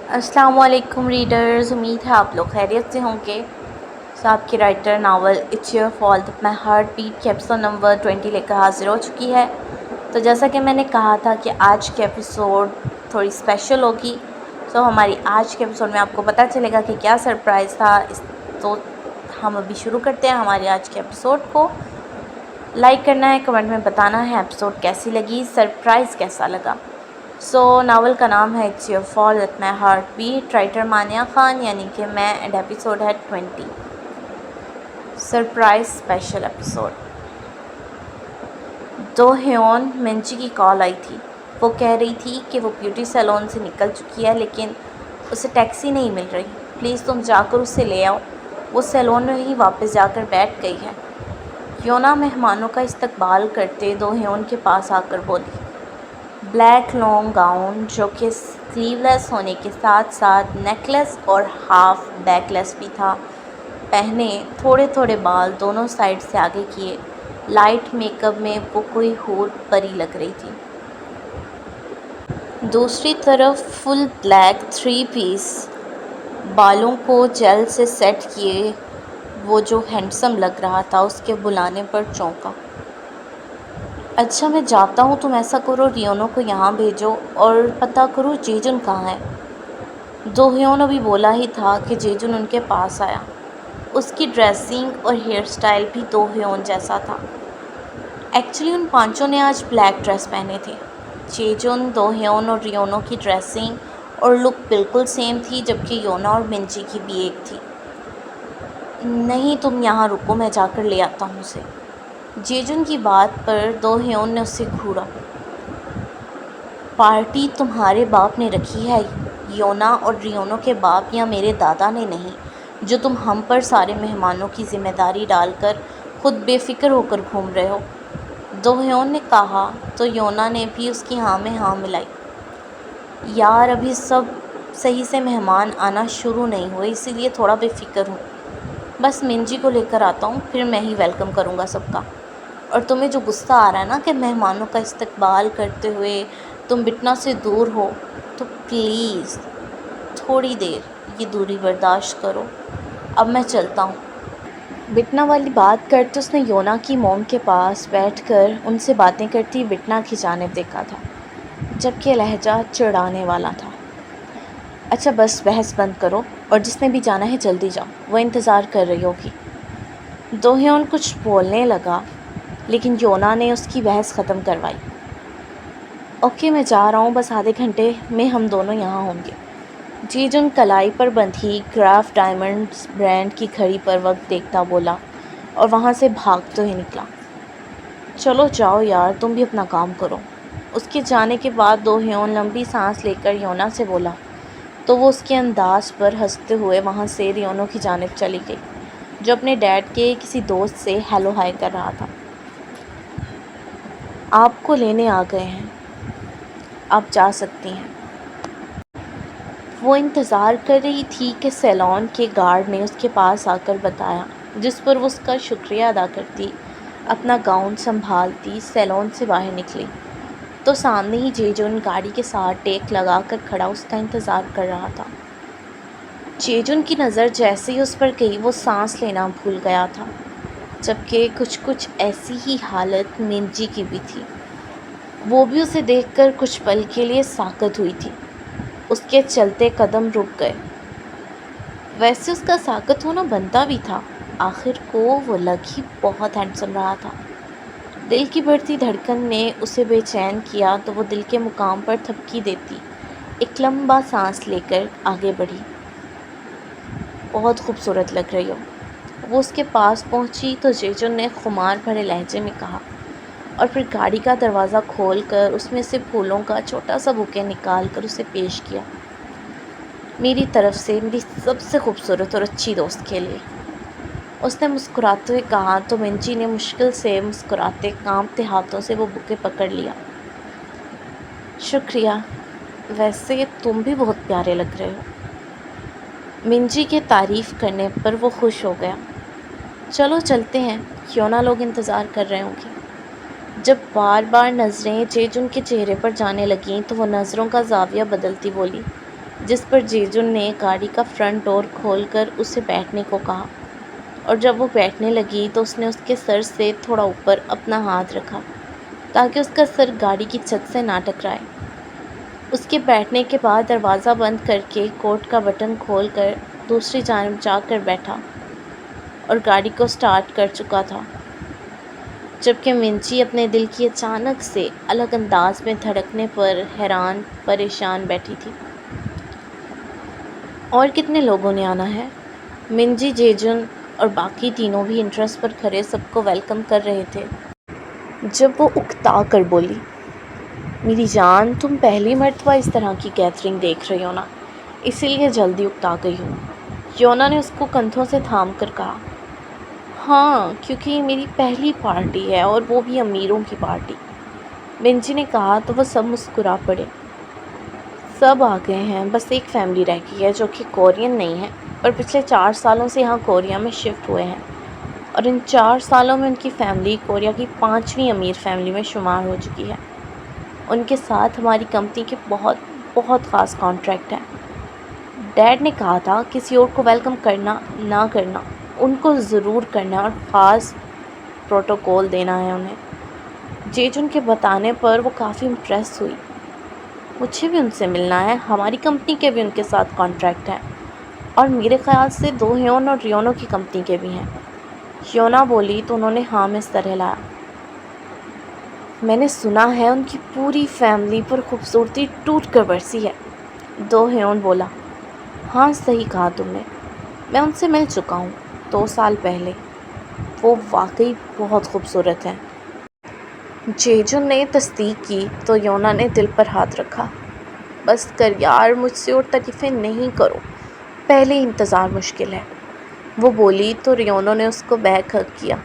السلام علیکم ریڈرز، امید ہے آپ لوگ خیریت سے ہوں گے۔ آپ کی writer novel it's your fault my heartbeat کی ایپیسوڈ نمبر 20 لے کر حاضر ہو چکی ہے۔ تو جیسا کہ میں نے کہا تھا کہ آج کے ایپیسوڈ تھوڑی اسپیشل ہوگی، تو ہماری آج کے ایپیسوڈ میں آپ کو پتہ چلے گا کہ کیا سرپرائز تھا۔ تو ہم ابھی شروع کرتے ہیں ہمارے آج کے ایپیسوڈ کو۔ لائک کرنا ہے، کمنٹ میں بتانا ہے ایپیسوڈ کیسی لگی، سرپرائز کیسا لگا۔ ناول کا نام ہے it's your fault at my heartbeat, writer Maniya Khan یعنی کہ میں، اینڈ ایپیسوڈ ہے 20، سرپرائز اسپیشل ایپیسوڈ۔ دو ہیون منچی کی کال آئی تھی۔ وہ کہہ رہی تھی کہ وہ بیوٹی سیلون سے نکل چکی ہے لیکن اسے ٹیکسی نہیں مل رہی۔ پلیز تم جا کر اسے لے آؤ، وہ سیلون میں ہی واپس جا کر بیٹھ گئی ہے۔ یونا مہمانوں کا استقبال کرتے دو ہیون کے پاس آ کر بولی۔ بلیک لانگ گاؤن جو کہ سلیو لیس ہونے کے ساتھ ساتھ نیک لیس اور ہاف بیک لیس بھی تھا پہنے، تھوڑے تھوڑے بال دونوں سائڈ سے آگے کیے، لائٹ میک اپ میں وہ کوئی حور پری لگ رہی تھی۔ دوسری طرف فل بلیک 3 پیس، بالوں کو جیل سے سیٹ کیے وہ جو ہینڈسم لگ رہا تھا، اس کے بلانے پر چونکا۔ اچھا میں جاتا ہوں، تم ایسا کرو ریونو کو یہاں بھیجو اور پتہ کرو جیجن کہاں ہے۔ دو ہیون ابھی بولا ہی تھا کہ جیجن ان کے پاس آیا۔ اس کی ڈریسنگ اور ہیئر سٹائل بھی دو ہیون جیسا تھا۔ ایکچولی ان پانچوں نے آج بلیک ڈریس پہنے تھے۔ جیجن، دو ہیون اور ریونو کی ڈریسنگ اور لک بالکل سیم تھی، جبکہ یونا اور منجی کی بھی ایک تھی۔ نہیں تم یہاں رکو، میں جا کر لے آتا ہوں اسے۔ جیجن کی بات پر دو ہیون نے اسے گھورا۔ پارٹی تمہارے باپ نے رکھی ہے، یونا اور ریونو کے باپ یا میرے دادا نے نہیں، جو تم ہم پر سارے مہمانوں کی ذمہ داری ڈال کر خود بے فکر ہو کر گھوم رہے ہو۔ دو ہیون نے کہا تو یونا نے بھی اس کی ہاں میں ہاں ملائی۔ یار ابھی سب صحیح سے مہمان آنا شروع نہیں ہوئے، اسی لیے تھوڑا بے فکر ہوں۔ بس منجی کو لے کر آتا ہوں، پھر میں ہی ویلکم کروں گا سب کا۔ اور تمہیں جو غصہ آ رہا ہے نا کہ مہمانوں کا استقبال کرتے ہوئے تم بٹنا سے دور ہو، تو پلیز تھوڑی دیر یہ دوری برداشت کرو۔ اب میں چلتا ہوں۔ بٹنا والی بات کرتے اس نے یونا کی موم کے پاس بیٹھ کر ان سے باتیں کرتی بٹنا کی جانب دیکھا تھا، جبکہ لہجہ چڑھانے والا تھا۔ اچھا بس بحث بند کرو اور جس نے بھی جانا ہے جلدی جاؤ، وہ انتظار کر رہی ہوگی۔ دو ہیون کچھ بولنے لگا لیکن یونا نے اس کی بحث ختم کروائی۔ اوکے میں جا رہا ہوں، بس آدھے گھنٹے میں ہم دونوں یہاں ہوں گے۔ جیجن کلائی پر بندھی گراف ڈائمنڈز برانڈ کی گھڑی پر وقت دیکھتا بولا اور وہاں سے بھاگتے ہی نکلا۔ چلو جاؤ یار، تم بھی اپنا کام کرو۔ اس کے جانے کے بعد دو ہیون لمبی سانس لے کر یونا سے بولا تو وہ اس کے انداز پر ہنستے ہوئے وہاں سے ریونو کی جانب چلی گئی، جو اپنے ڈیڈ کے کسی دوست سے ہیلو ہائی کر رہا تھا۔ آپ کو لینے آ گئے ہیں، آپ جا سکتی ہیں۔ وہ انتظار کر رہی تھی کہ سیلون کے گارڈ نے اس کے پاس آ کر بتایا، جس پر وہ اس کا شکریہ ادا کرتی اپنا گاؤن سنبھالتی سیلون سے باہر نکلی تو سامنے ہی جیجن گاڑی کے ساتھ ٹیک لگا کر کھڑا اس کا انتظار کر رہا تھا۔ جیجن کی نظر جیسے ہی اس پر گئی وہ سانس لینا بھول گیا تھا، جبکہ کچھ ایسی ہی حالت منجی کی بھی تھی۔ وہ بھی اسے دیکھ کر کچھ پل کے لیے ساکت ہوئی تھی، اس کے چلتے قدم رک گئے۔ ویسے اس کا ساکت ہونا بنتا بھی تھا، آخر کو وہ لگ ہی بہت ہینڈسم رہا تھا۔ دل کی بڑھتی دھڑکن نے اسے بے چین کیا تو وہ دل کے مقام پر تھپکی دیتی ایک لمبا سانس لے کر آگے بڑھی۔ بہت خوبصورت لگ رہی ہو۔ وہ اس کے پاس پہنچی تو جیجن نے خمار بھرے لہجے میں کہا اور پھر گاڑی کا دروازہ کھول کر اس میں سے پھولوں کا چھوٹا سا بوکے نکال کر اسے پیش کیا۔ میری طرف سے میری سب سے خوبصورت اور اچھی دوست کے لیے، اس نے مسکراتے ہوئے کہا تو منجی نے مشکل سے مسکراتے کانپتے ہاتھوں سے وہ بوکے پکڑ لیا۔ شکریہ، ویسے تم بھی بہت پیارے لگ رہے ہو۔ منجی کے تعریف کرنے پر وہ خوش ہو گیا۔ چلو چلتے ہیں، یونا لوگ انتظار کر رہے ہوں گے۔ جب بار بار نظریں جیجن کے چہرے پر جانے لگیں تو وہ نظروں کا زاویہ بدلتی بولی، جس پر جیجن نے گاڑی کا فرنٹ ڈور کھول کر اسے بیٹھنے کو کہا، اور جب وہ بیٹھنے لگی تو اس نے اس کے سر سے تھوڑا اوپر اپنا ہاتھ رکھا تاکہ اس کا سر گاڑی کی چھت سے نہ ٹکرائے۔ اس کے بیٹھنے کے بعد دروازہ بند کر کے کوٹ کا بٹن کھول کر دوسری جانب جا کر بیٹھا اور گاڑی کو سٹارٹ کر چکا تھا، جبکہ منچی اپنے دل کی اچانک سے الگ انداز میں دھڑکنے پر حیران پریشان بیٹھی تھی۔ اور کتنے لوگوں نے آنا ہے؟ منجی، جیجن اور باقی تینوں بھی انٹرسٹ پر کھڑے سب کو ویلکم کر رہے تھے، جب وہ اکتا کر بولی، میری جان، تم پہلی مرتبہ اس طرح کی گیدرنگ دیکھ رہی ہو نا، اسی لیے جلدی اکتا گئی ہوں۔ یونا نے اس کو کندھوں سے تھام کر کہا۔ ہاں، کیونکہ یہ میری پہلی پارٹی ہے اور وہ بھی امیروں کی پارٹی، منجی نے کہا تو وہ سب مسکرا پڑے۔ سب آ گئے ہیں، بس ایک فیملی رہ گئی ہے جو کہ کورین نہیں ہے، اور پچھلے 4 سالوں سے یہاں کوریا میں شفٹ ہوئے ہیں، اور ان 4 سالوں میں ان کی فیملی کوریا کی 5ویں امیر فیملی میں شمار ہو چکی ہے۔ ان کے ساتھ ہماری کمپنی کے بہت بہت خاص کانٹریکٹ ہیں۔ ڈیڈ نے کہا تھا کسی اور کو ویلکم کرنا نہ کرنا، ان کو ضرور کرنا اور خاص پروٹوکول دینا ہے انہیں۔ جیجن کے بتانے پر وہ کافی امپریس ہوئی۔ مجھے بھی ان سے ملنا ہے، ہماری کمپنی کے بھی ان کے ساتھ کانٹریکٹ ہیں، اور میرے خیال سے دو ہیون اور ریونو کی کمپنی کے بھی ہیں۔ یونا بولی تو انہوں نے ہاں میں سر ہلایا۔ میں نے سنا ہے ان کی پوری فیملی پر خوبصورتی ٹوٹ کر برسی ہے، دو ہیون بولا۔ ہاں صحیح کہا تم نے، میں ان سے مل چکا ہوں 2 سال پہلے، وہ واقعی بہت خوبصورت ہیں۔ جیجن نے تصدیق کی تو یونا نے دل پر ہاتھ رکھا۔ بس کر یار، مجھ سے اور تعریفیں نہیں کرو، پہلے ہی انتظار مشکل ہے، وہ بولی تو ریونو نے اس کو بیک ہگ کیا۔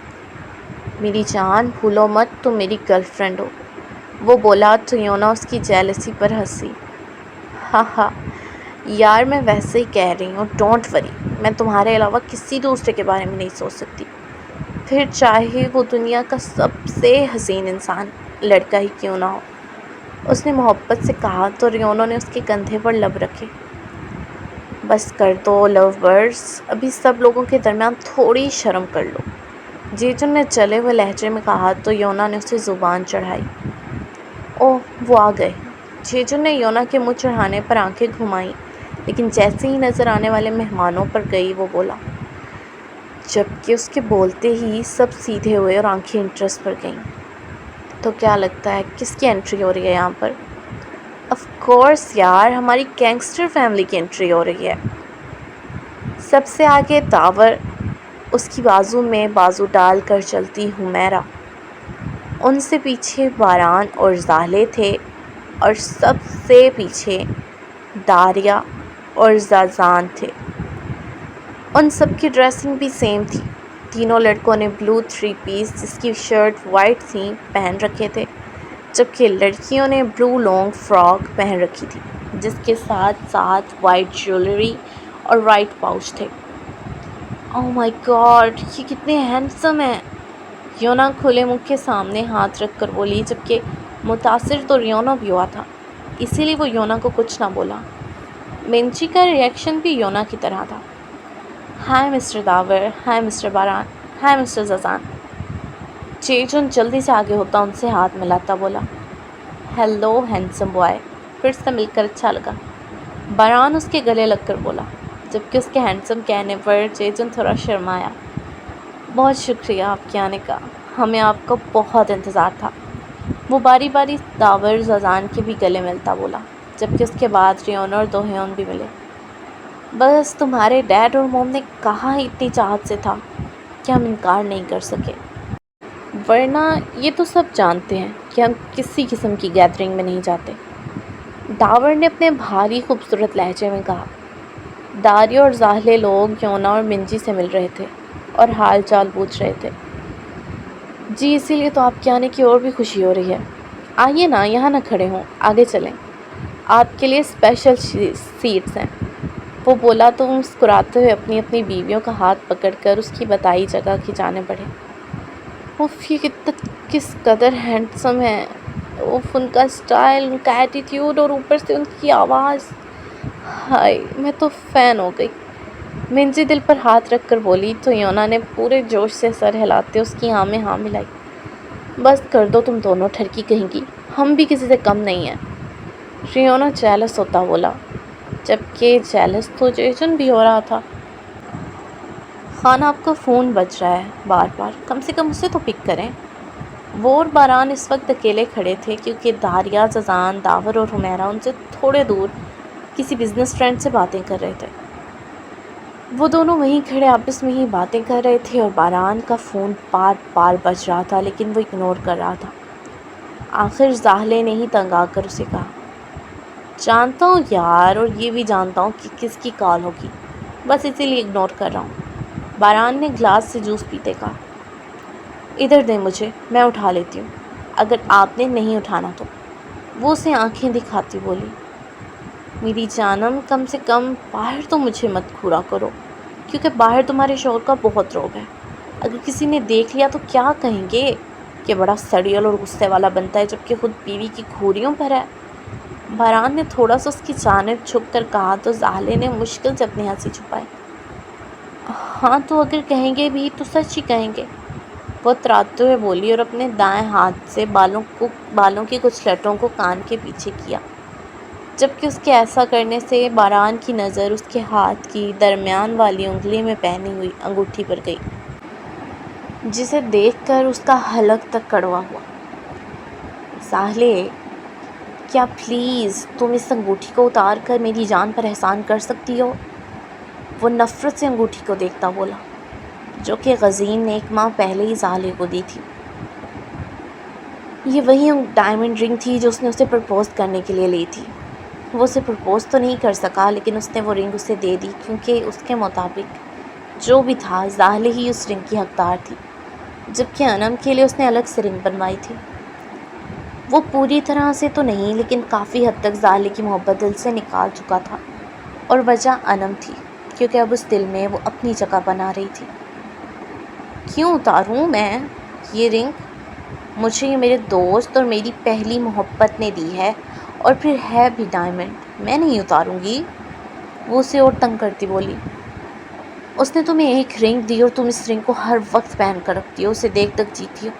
میری جان، بھولو مت تم میری گرل فرینڈ ہو، وہ بولا تو یونا اس کی جیلسی پر ہنسی۔ ہاں ہاں یار، میں ویسے ہی کہہ رہی ہوں، ڈونٹ وری، میں تمہارے علاوہ کسی دوسرے کے بارے میں نہیں سوچ سکتی، پھر چاہے وہ دنیا کا سب سے حسین انسان لڑکا ہی کیوں نہ ہو، اس نے محبت سے کہا تو ریونو نے اس کے کندھے پر لب رکھے۔ بس کر دو لو برڈز، ابھی سب لوگوں کے درمیان تھوڑی شرم کر لو، جیجن نے چلے ہوئے لہجے میں کہا تو یونا نے اسے زبان چڑھائی۔ اوہ، وہ آ گئے۔ جیجن نے یونا کے منہ چڑھانے پر آنکھیں گھمائیں، لیکن جیسے ہی نظر آنے والے مہمانوں پر گئی وہ بولا، جبکہ اس کے بولتے ہی سب سیدھے ہوئے اور آنکھیں انٹرسٹ پر گئیں۔ تو کیا لگتا ہے کس کی انٹری ہو رہی ہے یہاں پر؟ آف کورس یار، ہماری گینگسٹر فیملی کی انٹری ہو رہی ہے۔ سب سے آگے داور، اس کی بازو میں بازو ڈال کر چلتی حمیرہ، ان سے پیچھے باران اور زاہلے تھے، اور سب سے پیچھے داریا اور زازان تھے۔ ان سب کی ڈریسنگ بھی سیم تھی، تینوں لڑکوں نے بلو 3 پیس جس کی شرٹ وائٹ تھی پہن رکھے تھے، جبکہ لڑکیوں نے بلو لانگ فراک پہن رکھی تھی جس کے ساتھ ساتھ وائٹ جیولری اور وائٹ پاؤچ تھے۔ اوہ مائی گاڈ، یہ کتنے ہینڈسم ہیں، یونا کھلے منہ کے سامنے ہاتھ رکھ کر بولی، جبکہ متاثر تو ریونو بھی ہوا تھا، اسی لیے وہ یونا کو کچھ نہ بولا۔ منچی کا ریئیکشن بھی یونا کی طرح تھا۔ ہائے مسٹر داور، ہائے مسٹر باران، ہائے مسٹر زازان۔ جیجن جلدی سے آگے ہوتا ان سے ہاتھ ملاتا بولا، ہیلو ہینڈسم بوائے، پھر سے مل کر اچھا لگا۔ باران اس کے گلے لگ کر بولا، جبکہ اس کے ہینڈسم کہنے پر جیجن تھوڑا شرمایا۔ بہت شکریہ آپ کے آنے کا، ہمیں آپ کا بہت انتظار تھا، وہ باری باری داور زازان کے بھی گلے ملتا بولا، جبکہ اس کے بعد ریونو اور دو ہیون بھی ملے۔ بس تمہارے ڈیڈ اور موم نے کہا ہی اتنی چاہت سے تھا کہ ہم انکار نہیں کر سکے، ورنہ یہ تو سب جانتے ہیں کہ ہم کسی قسم کی گیدرنگ میں نہیں جاتے، داور نے اپنے بھاری خوبصورت لہجے میں کہا۔ داریو اور زاہلے لوگ یونا اور منجی سے مل رہے تھے اور حال چال پوچھ رہے تھے۔ جی، اسی لیے تو آپ کے آنے کی اور بھی خوشی ہو رہی ہے، آئیے نا، یہاں نہ کھڑے ہوں، آگے چلیں، آپ کے لیے اسپیشل سیٹس ہیں، وہ بولا تو وہ مسکراتے ہوئے اپنی اپنی بیویوں کا ہاتھ پکڑ کر اس کی بتائی جگہ کی جانب بڑھے۔ اف، یہ کس قدر ہینڈسم ہے، اف ان کا اسٹائل، ان کا ایٹیٹیوڈ، اور اوپر سے ان کی آواز، ہائے میں تو فین ہو گئی۔ منجی دل پر ہاتھ رکھ کر بولی تو یونا نے پورے جوش سے سر ہلاتے اس کی ہاں میں ہاں ملائی۔ بس کر دو تم دونوں ٹھرکی کہیں گی، ہم بھی کسی سے کم نہیں ہیں۔ ریونا جیلس ہوتا بولا، جبکہ جیلس تو جیجن بھی ہو رہا تھا۔ خان آپ کا فون بج رہا ہے بار بار، کم سے کم اسے تو پک کریں۔ وہ اور باران اس وقت اکیلے کھڑے تھے کیونکہ داریا، ززان، داور اور حمیرہ ان سے تھوڑے دور کسی بزنس فرینڈ سے باتیں کر رہے تھے۔ وہ دونوں وہیں کھڑے آپس میں ہی باتیں کر رہے تھے اور باران کا فون بار بار بج رہا تھا لیکن وہ اگنور کر رہا تھا۔ آخر زاہلے نے ہی تنگ آ کر اسے کہا، جانتا ہوں یار، اور یہ بھی جانتا ہوں کہ کس کی کال ہوگی، بس اسی لیے اگنور کر رہا ہوں۔ باران نے گلاس سے جوس پیتے کہا، ادھر دیں مجھے، میں اٹھا لیتی ہوں، اگر آپ نے نہیں اٹھانا تو۔ وہ اسے آنکھیں دکھاتی بولی، میری جانم کم سے کم باہر تو مجھے مت گھورا کرو، کیونکہ باہر تمہارے شوہر کا بہت روب ہے۔ اگر کسی نے دیکھ لیا تو کیا کہیں گے کہ بڑا سڑیل اور غصے والا بنتا ہے جبکہ خود بیوی کی گھوریوں پر ہے۔ باران نے تھوڑا سا اس کی جانب جھک کر کہا تو زاہلے نے مشکل سے اپنی ہنسی چھپائی۔ ہاں تو اگر کہیں گے بھی تو سچ ہی کہیں گے، وہ تراتے ہوئے بولی اور اپنے دائیں ہاتھ سے بالوں کی کچھ لٹوں کو کان کے پیچھے کیا، جبکہ اس کے ایسا کرنے سے باران کی نظر اس کے ہاتھ کی درمیان والی انگلی میں پہنی ہوئی انگوٹھی پر گئی، جسے دیکھ کر اس کا حلق تک کڑوا ہوا۔ زاہلے، کیا پلیز تم اس انگوٹھی کو اتار کر میری جان پر احسان کر سکتی ہو؟ وہ نفرت سے انگوٹھی کو دیکھتا بولا، جو کہ غزین نے 1 ماہ پہلے ہی زاہلے کو دی تھی۔ یہ وہی ڈائمنڈ رنگ تھی جو اس نے اسے پرپوز کرنے کے لیے لی تھی۔ وہ اسے پرپوز تو نہیں کر سکا لیکن اس نے وہ رنگ اسے دے دی کیونکہ اس کے مطابق جو بھی تھا زاہلے ہی اس رنگ کی حقدار تھی، جبکہ انم کے لیے اس نے الگ سے رنگ بنوائی تھی۔ وہ پوری طرح سے تو نہیں لیکن کافی حد تک زاہلے کی محبت دل سے نکال چکا تھا، اور وجہ انم تھی کیونکہ اب اس دل میں وہ اپنی جگہ بنا رہی تھی۔ کیوں اتاروں میں یہ رنگ؟ مجھے یہ میرے دوست اور میری پہلی محبت نے دی ہے، اور پھر ہے بھی ڈائمنڈ، میں نہیں اتاروں گی۔ وہ اسے اور تنگ کرتی بولی، اس نے تمہیں ایک رنگ دی اور تم اس رنگ کو ہر وقت پہن کر رکھتی ہو، اسے دیکھ تک جیتی ہو،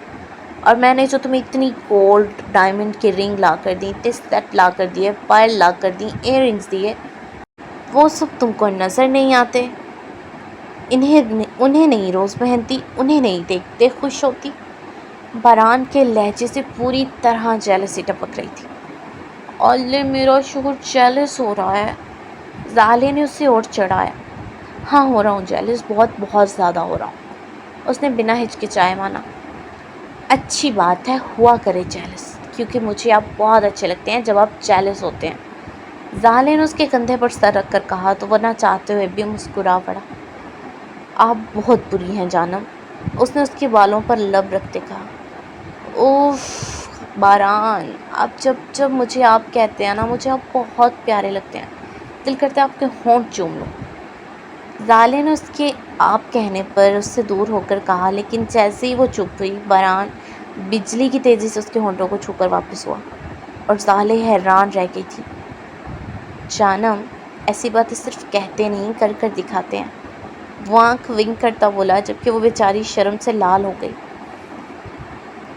اور میں نے جو تمہیں اتنی گولڈ ڈائمنڈ کے رنگ لا کر دی، اتنے سیٹ لا کر دیے، پائل لا کر دی، ایئر رنگز دیے، وہ سب تم کو نظر نہیں آتے؟ انہیں نہیں روز پہنتی، انہیں نہیں دیکھتے خوش ہوتی؟ باران کے لہجے سے پوری طرح جیلسی ٹپک رہی تھی۔ اللہ، میرا شوہر جیلس ہو رہا ہے۔ زاہلے نے اسے اور چڑھایا۔ ہاں ہو رہا ہوں جیلس، بہت بہت زیادہ ہو رہا ہوں، اس نے بنا ہچکچائے مانا۔ اچھی بات ہے، ہوا کرے جیلس، کیونکہ مجھے آپ بہت اچھے لگتے ہیں جب آپ جیلس ہوتے ہیں۔ زاہلے نے اس کے کندھے پر سر رکھ کر کہا تو وہ نہ چاہتے ہوئے بھی مسکرا پڑا۔ آپ بہت بری ہیں جانم، اس نے اس کے بالوں پر لب رکھتے کہا۔ اوف باران، آپ جب مجھے آپ کہتے ہیں نا، مجھے آپ بہت پیارے لگتے ہیں، دل کرتا ہے آپ کے ہونٹ چوم لوں۔ زاہلے نے اس کے آپ کہنے پر اس سے دور ہو کر کہا، لیکن جیسے ہی وہ چپ ہوئی، باران بجلی کی تیزی سے اس کے ہونٹوں کو چھو کر واپس ہوا، اور زاہلے حیران رہ گئی تھی۔ جانم، ایسی باتیں صرف کہتے نہیں، کر کر دکھاتے ہیں، وہ آنکھ ونک کرتا بولا، جبکہ وہ بیچاری شرم سے لال ہو گئی۔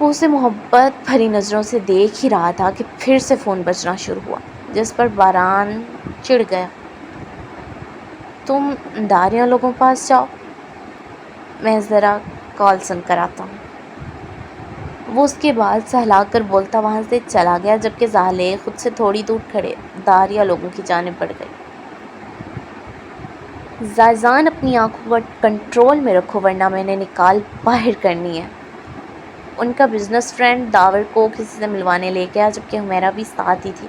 وہ اسے محبت بھری نظروں سے دیکھ ہی رہا تھا کہ پھر سے فون بجنا شروع ہوا، جس پر باران چڑ گیا۔ تم داریا لوگوں پاس جاؤ، میں ذرا کال سن کر آتا ہوں۔ وہ اس کے بال سہلا کر بولتا وہاں سے چلا گیا، جبکہ زاہلے خود سے تھوڑی دور کھڑے داریا لوگوں کی جانب بڑھ گئی۔ زازان، اپنی آنکھوں کو کنٹرول میں رکھو ورنہ میں نے نکال باہر کرنی ہے۔ ان کا بزنس فرینڈ داور کو کسی سے ملوانے لے گیا، جبکہ حمیرہ بھی ساتھ ہی تھی۔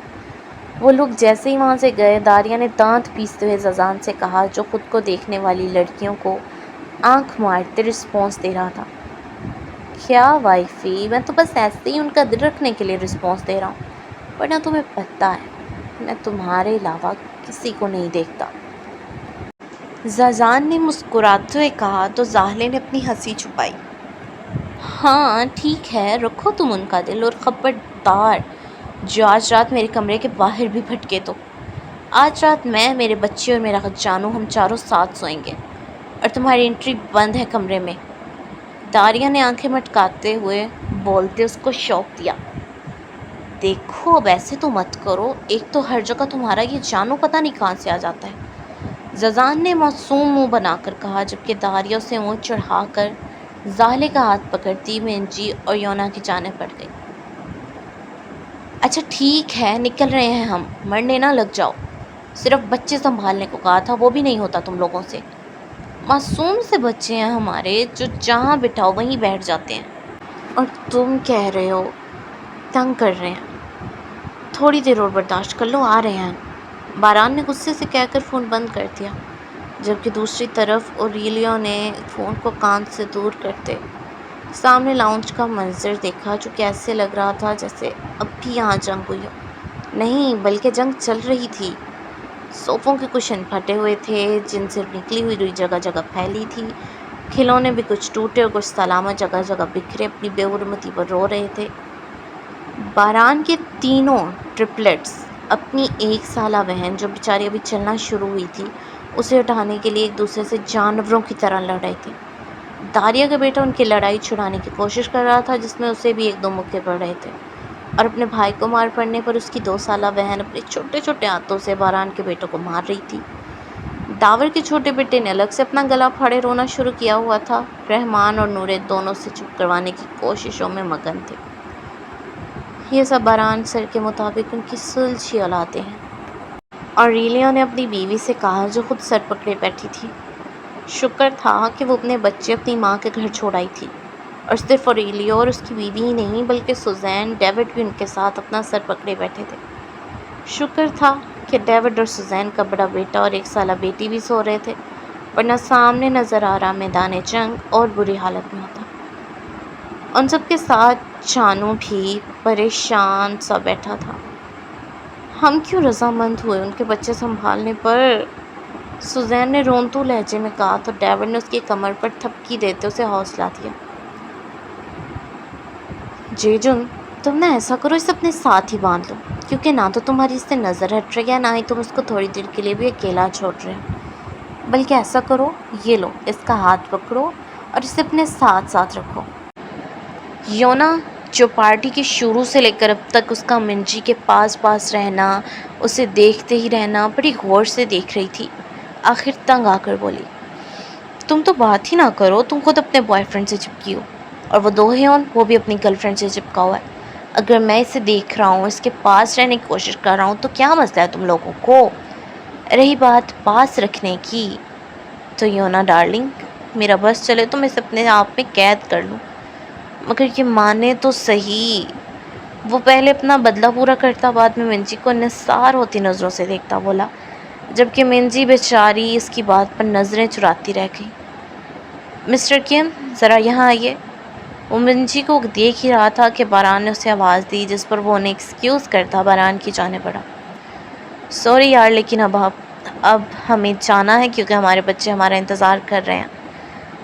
وہ لوگ جیسے ہی وہاں سے گئے، داریا نے دانت پیستے ہوئے زازان سے کہا، جو خود کو دیکھنے والی لڑکیوں کو آنکھ مارتے رسپانس دے رہا تھا، کیا وائفی، میں تو بس ایسے ہی ان کا دل رکھنے کے لیے رسپانس دے رہا ہوں، ورنہ تمہیں پتہ ہے میں تمہارے علاوہ کسی کو نہیں دیکھتا۔ زازان نے مسکراتے ہوئے کہا تو زاہلے نے اپنی ہنسی چھپائی۔ ہاں ٹھیک ہے، رکھو تم ان کا دل، اور خبردار جو آج رات میرے کمرے کے باہر بھی بھٹکے تو۔ آج رات میں، میرے بچے اور میرا جانو، ہم چاروں ساتھ سوئیں گے، اور تمہاری انٹری بند ہے کمرے میں۔ داریا نے آنکھیں مٹکاتے ہوئے بولتے اس کو شوق دیا۔ دیکھو اب ایسے تو مت کرو، ایک تو ہر جگہ تمہارا یہ جانو پتہ نہیں کہاں سے آ جاتا ہے، ززان نے معصوم منہ بنا کر کہا، جبکہ داریا اسے اونچ چڑھا کر زالے کا ہاتھ پکڑتی منجی اور یونا کی جانب بڑھ گئی۔ اچھا ٹھیک ہے، نکل رہے ہیں ہم، مرنے نہ لگ جاؤ، صرف بچے سنبھالنے کو کہا تھا، وہ بھی نہیں ہوتا تم لوگوں سے۔ معصوم سے بچے ہیں ہمارے، جو جہاں بٹھاؤ وہیں بیٹھ جاتے ہیں، اور تم کہہ رہے ہو تنگ کر رہے ہیں۔ تھوڑی دیر اور برداشت کر لو، آ رہے ہیں۔ باران نے غصے سے کہہ کر فون بند کر دیا، جبکہ دوسری طرف اوریلیو نے فون کو کان سے دور کرتے سامنے لاؤنج کا منظر دیکھا، جو کہ ایسے لگ رہا تھا جیسے اب بھی یہاں جنگ ہوئی ہو۔ نہیں، بلکہ جنگ چل رہی تھی۔ صوفوں کے کشن پھٹے ہوئے تھے، جن سے نکلی ہوئی روئی جگہ جگہ پھیلی تھی، کھلونے بھی کچھ ٹوٹے اور کچھ سلامت جگہ جگہ بکھرے اپنی بے حرمتی پر رو رہے تھے۔ باران کے تینوں ٹرپلٹس اپنی 1 سالہ بہن، جو بیچاری ابھی چلنا شروع ہوئی تھی، اسے اٹھانے کے لیے ایک دوسرے سے جانوروں کی طرح لڑ رہے تھے۔ داریا کا بیٹا ان کی لڑائی چھڑانے کی کوشش کر رہا تھا، جس میں اسے بھی 1-2 مکے پڑ رہے تھے، اور اپنے بھائی کو مار پڑنے پر اس کی 2 سالہ بہن اپنے چھوٹے چھوٹے ہاتھوں سے باران کے بیٹوں کو مار رہی تھی۔ داور کے چھوٹے بیٹے نے الگ سے اپنا گلا پھاڑے رونا شروع کیا ہوا تھا۔ رحمان اور نورے دونوں سے چپ کروانے کی کوششوں میں مگن تھے۔ یہ سب باران سر کے مطابق ان کی سلجھی اولادیں ہیں، اوریلیو نے اپنی بیوی سے کہا، جو خود سر پکڑے بیٹھی تھی۔ شکر تھا کہ وہ اپنے بچے اپنی ماں کے گھر چھوڑ آئی تھی، اور صرف اوریلیو اور اس کی بیوی ہی نہیں بلکہ سوزین، ڈیوڈ بھی ان کے ساتھ اپنا سر پکڑے بیٹھے تھے۔ شکر تھا کہ ڈیوڈ اور سوزین کا بڑا بیٹا اور 1 سالہ بیٹی بھی سو رہے تھے، ورنہ سامنے نظر آ رہا میدان جنگ اور بری حالت میں ہوتا۔ ان سب کے ساتھ جانو بھی پریشان سا بیٹھا تھا۔ ہم کیوں رضامند ہوئے ان کے بچے سنبھالنے پر؟ سوزین نے رونتو لہجے میں کہا تو ڈیوڈ نے اس کی کمر پر تھپکی دیتے اسے حوصلہ دیا۔ جیجن، تم نہ ایسا کرو، اسے اپنے ساتھ ہی باندھ لو، کیونکہ نہ تو تمہاری اس سے نظر ہٹ رہی ہے، نہ ہی تم اس کو تھوڑی دیر کے لیے بھی اکیلا چھوڑ رہے ہو۔ بلکہ ایسا کرو، یہ لو، اس کا ہاتھ پکڑو اور اسے اپنے ساتھ ساتھ رکھو۔ یونا، جو پارٹی کی شروع سے لے کر اب تک اس کا منجی کے پاس پاس رہنا، اسے دیکھتے ہی رہنا بڑی غور سے دیکھ رہی تھی، آخر تنگ آ کر بولی، تم تو بات ہی نہ کرو، تم خود اپنے بوائے فرینڈ سے چپکی ہو، اور وہ دوہیون، وہ بھی اپنی گرل فرینڈ سے چپکا ہوا ہے۔ اگر میں اسے دیکھ رہا ہوں، اس کے پاس رہنے کی کوشش کر رہا ہوں، تو کیا مسئلہ ہے تم لوگوں کو؟ رہی بات پاس رکھنے کی، تو یونا ڈارلنگ، میرا بس چلے تو میں اسے اپنے آپ میں قید کر لوں، مگر یہ مانے تو صحیح۔ وہ پہلے اپنا بدلہ پورا کرتا، بعد میں منجی کو نثار ہوتی نظروں سے دیکھتا بولا، جبکہ منجی بیچاری اس کی بات پر نظریں چراتی رہ گئی۔ مسٹر کیم، ذرا یہاں آئیے۔ وہ منجی کو دیکھ ہی رہا تھا کہ باران نے اسے آواز دی، جس پر وہ انہیں ایکسکیوز کرتا باران کی جانب بڑھا۔ سوری یار، لیکن اب ہمیں جانا ہے، کیونکہ ہمارے بچے ہمارا انتظار کر رہے ہیں،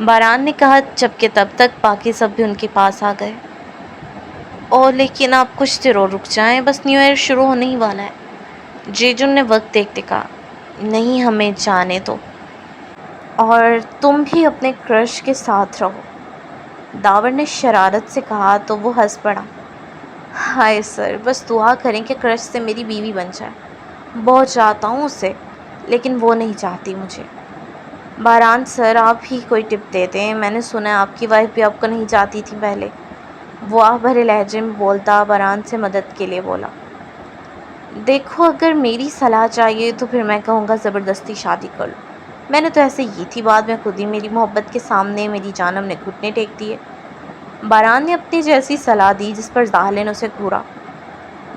باران نے کہا، جبکہ تب تک باقی سب بھی ان کے پاس آ گئے۔ لیکن آپ کچھ دیر اور رک جائیں، بس نیو ایئر شروع ہونے ہی والا ہے۔ جیجن نے وقت دیکھتے کہا، نہیں، ہمیں جانے دو، اور تم بھی اپنے کرش کے ساتھ رہو۔ داور نے شرارت سے کہا تو وہ ہنس پڑا۔ ہائے سر، بس دعا کریں کہ کرش سے میری بیوی بن جائے، بہت چاہتا ہوں اسے، لیکن وہ نہیں چاہتی مجھے۔ باران سر، آپ ہی کوئی ٹپ دے دیں، میں نے سنا ہے آپ کی وائف بھی آپ کو نہیں چاہتی تھی پہلے۔ وہ آہ بھرے لہجے میں بولتا باران سے مدد کے لیے بولا، دیکھو، اگر میری صلاح چاہیے تو پھر میں کہوں گا زبردستی شادی کر لو، میں نے تو ایسے ہی تھی، بعد میں خود ہی میری محبت کے سامنے میری جانم نے گھٹنے ٹیک دیے۔ باران نے اپنی جیسی صلاح دی، جس پر زاہلے نے اسے گھورا،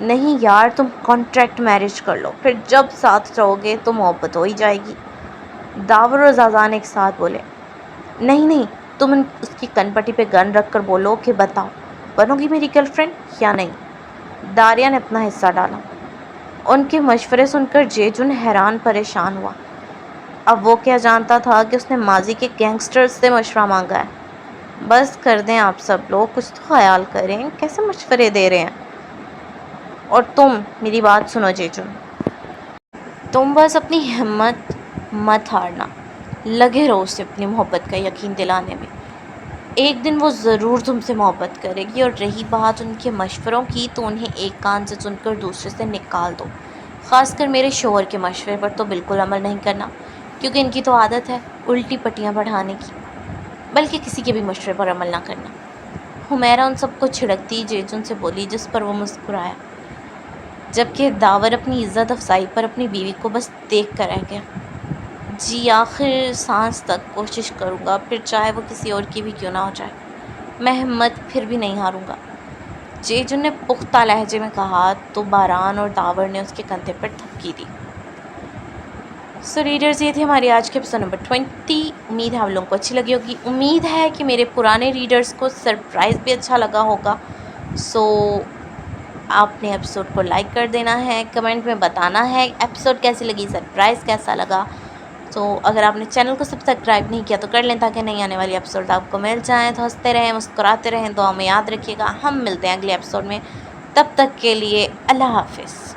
نہیں یار، تم کانٹریکٹ میرج کر لو، پھر جب ساتھ رہو گے تو محبت ہو ہی جائے گی۔ داور اور زازان ایک ساتھ بولے، نہیں نہیں، تم اس کی کن پٹی پہ گن رکھ کر بولو کہ بتاؤ، بنو گی میری گرل فرینڈ یا نہیں؟ داریا نے اپنا حصہ ڈالا۔ ان کے مشورے سن کر جیجن حیران پریشان ہوا۔ اب وہ کیا جانتا تھا کہ اس نے ماضی کے گینگسٹرز سے مشورہ مانگا ہے۔ بس کر دیں آپ سب لوگ، کچھ تو خیال کریں، کیسے مشورے دے رہے ہیں۔ اور تم میری بات سنو جیجن، تم بس اپنی ہمت مت ہارنا، لگے رہو اسے اپنی محبت کا یقین دلانے میں۔ ایک دن وہ ضرور تم سے محبت کرے گی۔ اور رہی بات ان کے مشوروں کی، تو انہیں ایک کان سے سن کر دوسرے سے نکال دو۔ خاص کر میرے شوہر کے مشورے پر تو بالکل عمل نہیں کرنا، کیونکہ ان کی تو عادت ہے الٹی پٹیاں بڑھانے کی، بلکہ کسی کے بھی مشورے پر عمل نہ کرنا۔ حمیرہ ان سب کو چھڑکتی جیجن سے بولی، جس پر وہ مسکرایا، جبکہ داور اپنی عزت افزائی پر اپنی بیوی کو بس دیکھ کر رہ گیا۔ جی آخر سانس تک کوشش کروں گا، پھر چاہے وہ کسی اور کی بھی کیوں نہ ہو جائے، میں ہمت پھر بھی نہیں ہاروں گا، جیجن نے پختہ لہجے میں کہا۔ تو باران اور داور نے اس کے کندھے پر تھپکی دی۔ سو ریڈرز، یہ تھی ہماری آج کے ایپیسوڈ نمبر 20۔ امید ہے آپ لوگوں کو اچھی لگی ہوگی۔ امید ہے کہ میرے پرانے ریڈرز کو سرپرائز بھی اچھا لگا ہوگا۔ سو آپ نے ایپیسوڈ کو لائک کر دینا ہے، کمنٹ میں بتانا ہے ایپیسوڈ کیسی لگی، سرپرائز کیسا لگا۔ تو اگر آپ نے چینل کو سبسکرائب نہیں کیا تو کر لیں، تاکہ نئی آنے والی ایپیسوڈ آپ کو مل جائیں۔ تو ہنستے رہیں، مسکراتے رہیں، دعا میں یاد رکھیے گا۔ ہم ملتے ہیں اگلے ایپیسوڈ میں، تب تک کے لیے اللہ حافظ۔